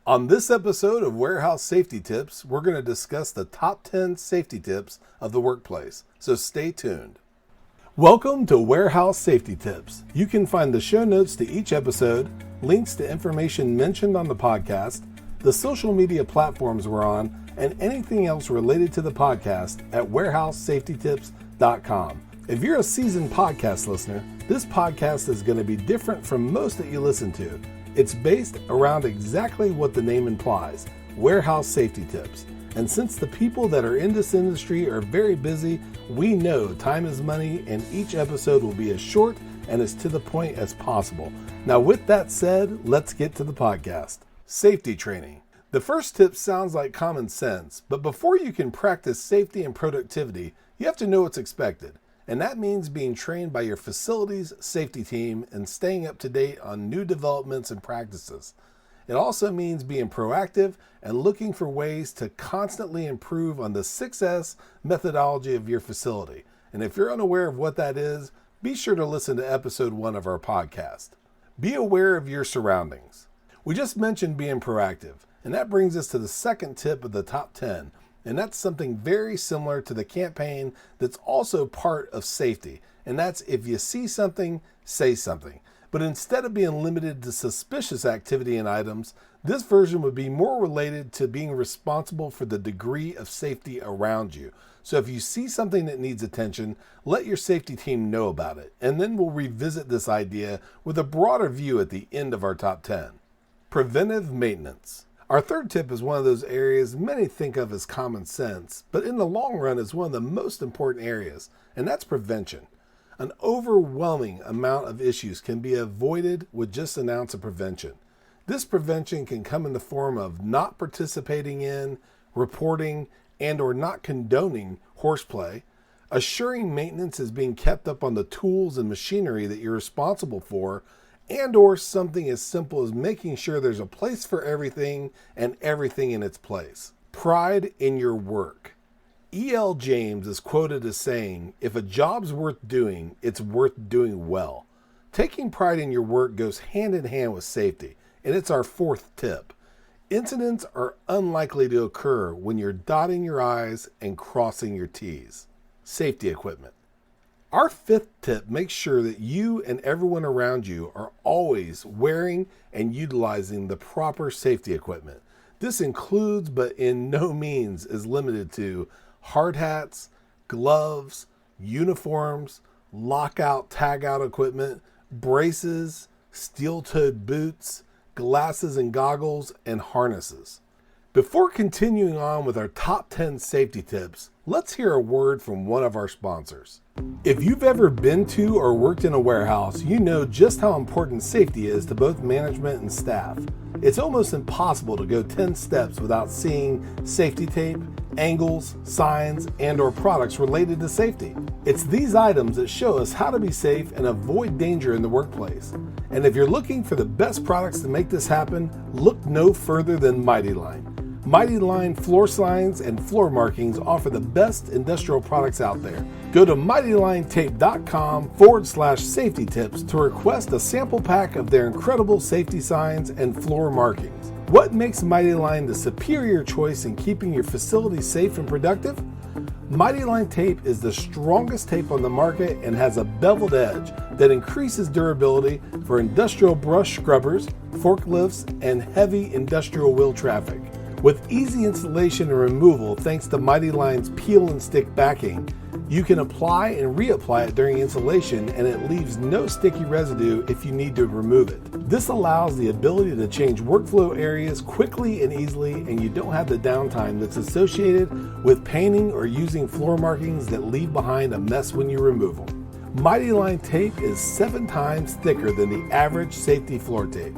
On this episode of Warehouse Safety Tips, we're going to discuss the top 10 safety tips of the workplace, so stay tuned. Welcome to Warehouse Safety Tips. You can find the show notes to each episode, links to information mentioned on the podcast, the social media platforms we're on, and anything else related to the podcast at warehousesafetytips.com. If you're a seasoned podcast listener, this podcast is going to be different from most that you listen to. It's based around exactly what the name implies, warehouse safety tips. And since the people that are in this industry are very busy, we know time is money and each episode will be as short and as to the point as possible. Now with that said, let's get to the podcast. Safety training. The first tip sounds like common sense, but before you can practice safety and productivity, you have to know what's expected. And that means being trained by your facility's safety team and staying up to date on new developments and practices. It also means being proactive and looking for ways to constantly improve on the 6S methodology of your facility. And if you're unaware of what that is, be sure to listen to episode 1 of our podcast. Be aware of your surroundings. We just mentioned being proactive, and that brings us to the second tip of the top 10. And that's something very similar to the campaign that's also part of safety. And that's if you see something, say something. But instead of being limited to suspicious activity and items, this version would be more related to being responsible for the degree of safety around you. So if you see something that needs attention, let your safety team know about it. And then we'll revisit this idea with a broader view at the end of our top 10. Preventive maintenance. Our third tip is one of those areas many think of as common sense, but in the long run is one of the most important areas, and that's prevention. An overwhelming amount of issues can be avoided with just an ounce of prevention. This prevention can come in the form of not participating in, reporting, and or not condoning horseplay, assuring maintenance is being kept up on the tools and machinery that you're responsible for, and or something as simple as making sure there's a place for everything and everything in its place. Pride in your work. E.L. James is quoted as saying, "If a job's worth doing, it's worth doing well." Taking pride in your work goes hand in hand with safety, and it's our fourth tip. Incidents are unlikely to occur when you're dotting your I's and crossing your T's. Safety equipment. Our fifth tip makes sure that you and everyone around you are always wearing and utilizing the proper safety equipment. This includes, but in no means is limited to, hard hats, gloves, uniforms, lockout, tagout equipment, braces, steel-toed boots, glasses and goggles, and harnesses. Before continuing on with our top 10 safety tips, let's hear a word from one of our sponsors. If you've ever been to or worked in a warehouse, you know just how important safety is to both management and staff. It's almost impossible to go 10 steps without seeing safety tape, angles, signs, and or products related to safety. It's these items that show us how to be safe and avoid danger in the workplace. And if you're looking for the best products to make this happen, look no further than Mighty Line. Mighty Line floor signs and floor markings offer the best industrial products out there. Go to mightylinetape.com/safety tips to request a sample pack of their incredible safety signs and floor markings. What makes Mighty Line the superior choice in keeping your facility safe and productive? Mighty Line tape is the strongest tape on the market and has a beveled edge that increases durability for industrial brush scrubbers, forklifts, and heavy industrial wheel traffic. With easy installation and removal thanks to Mighty Line's peel and stick backing, you can apply and reapply it during installation and it leaves no sticky residue if you need to remove it. This allows the ability to change workflow areas quickly and easily, and you don't have the downtime that's associated with painting or using floor markings that leave behind a mess when you remove them. Mighty Line tape is 7 times thicker than the average safety floor tape.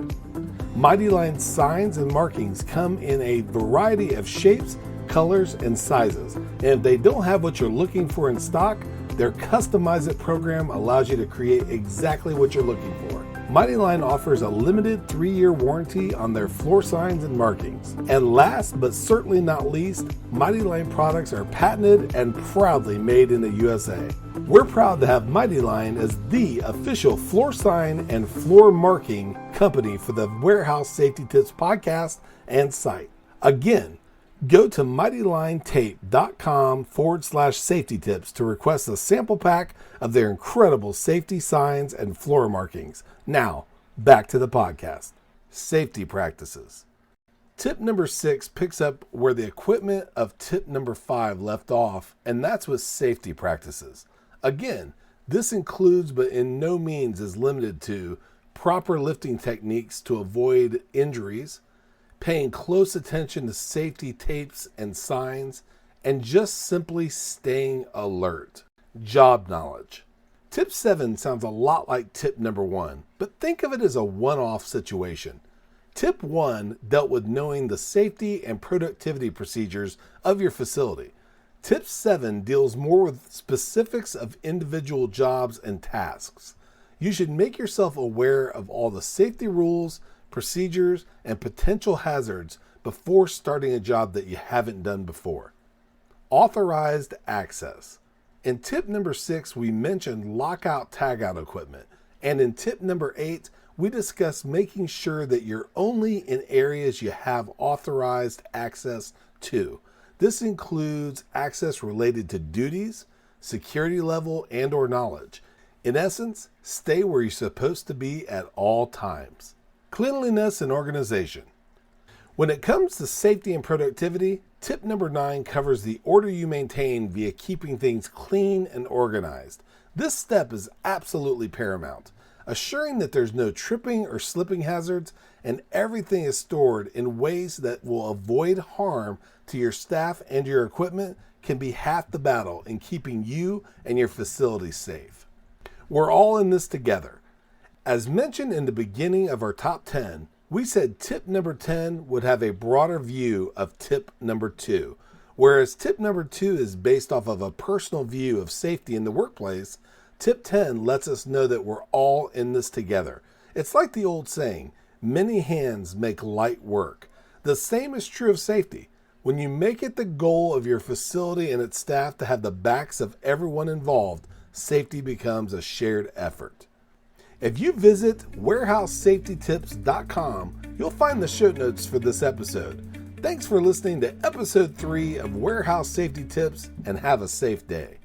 Mighty Line signs and markings come in a variety of shapes, colors, and sizes. And if they don't have what you're looking for in stock, their Customize It program allows you to create exactly what you're looking for. Mighty Line offers a limited 3-year warranty on their floor signs and markings. And last but certainly not least, Mighty Line products are patented and proudly made in the USA. We're proud to have Mighty Line as the official floor sign and floor marking company for the Warehouse Safety Tips podcast and site. Again, go to mightylinetape.com/safety tips to request a sample pack of their incredible safety signs and floor markings. Now, back to the podcast. Safety practices. Tip number 6 picks up where the equipment of tip number 5 left off, and that's with safety practices. Again, this includes, but in no means is limited to, proper lifting techniques to avoid injuries, paying close attention to safety tapes and signs, and just simply staying alert. Job knowledge. Tip 7 sounds a lot like tip number 1, but think of it as a one-off situation. Tip 1 dealt with knowing the safety and productivity procedures of your facility. Tip 7 deals more with specifics of individual jobs and tasks. You should make yourself aware of all the safety rules, procedures, and potential hazards before starting a job that you haven't done before. Authorized access. In tip number 6, we mentioned lockout tagout equipment. And in tip number 8, we discussed making sure that you're only in areas you have authorized access to. This includes access related to duties, security level, and/or knowledge. In essence, stay where you're supposed to be at all times. Cleanliness and organization. When it comes to safety and productivity, tip number 9 covers the order you maintain via keeping things clean and organized. This step is absolutely paramount, assuring that there's no tripping or slipping hazards and everything is stored in ways that will avoid harm to your staff and your equipment can be half the battle in keeping you and your facility safe. We're all in this together. As mentioned in the beginning of our top 10, we said tip number 10 would have a broader view of tip number 2. Whereas tip number 2 is based off of a personal view of safety in the workplace, tip 10 lets us know that we're all in this together. It's like the old saying, many hands make light work. The same is true of safety. When you make it the goal of your facility and its staff to have the backs of everyone involved, safety becomes a shared effort. If you visit warehousesafetytips.com, you'll find the show notes for this episode. Thanks for listening to episode 3 of Warehouse Safety Tips, and have a safe day.